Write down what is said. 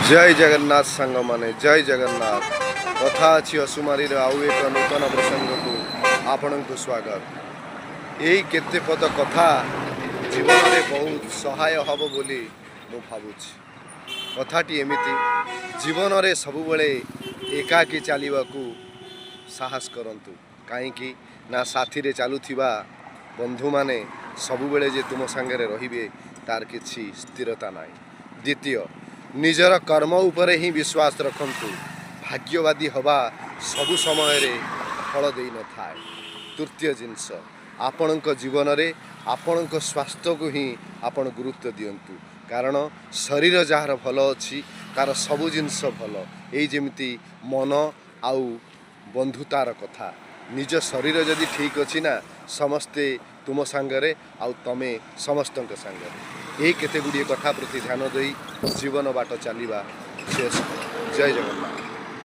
जय जगन्नाथ सांग माने जय जगन्नाथ कथा अच्छी असुमारी आउ एक नूतन प्रसंग को आपण को स्वागत। यही केते पद कथा जीवन में बहुत सहाय हम बोली मु भावुछि। कथाटी एमिति जीवन में सबुबले एकाकी चलवाकू साहस करंतु कहीं ना साथी रे चलुथिबा बंधु माने सबुबले जे तुम संगे रहिबे तार किछि स्थिरता नाई। द्वितीय निजर कर्म उपरे ही विश्वास रखंतु भाग्यवादी हवा सबु समय रे फल देई न थाए। तृतीय जिनस आपणक जीवन रे आपणक स्वास्थ्य को ही आपण गुरुत्व दियंतु कारण शरीर जार भल अच्छी तार सबु जिनस भल एई जेमिति मन आउ बंधुतार कथा निज शरीर जदि ठीक अच्छी ना समस्ते तुम सांगरे आउ तमे समस्तक सांगरे यही केते गुड़िए कथा प्रति ध्यान दे जीवन बाट चलवा। जय जगन्नाथ।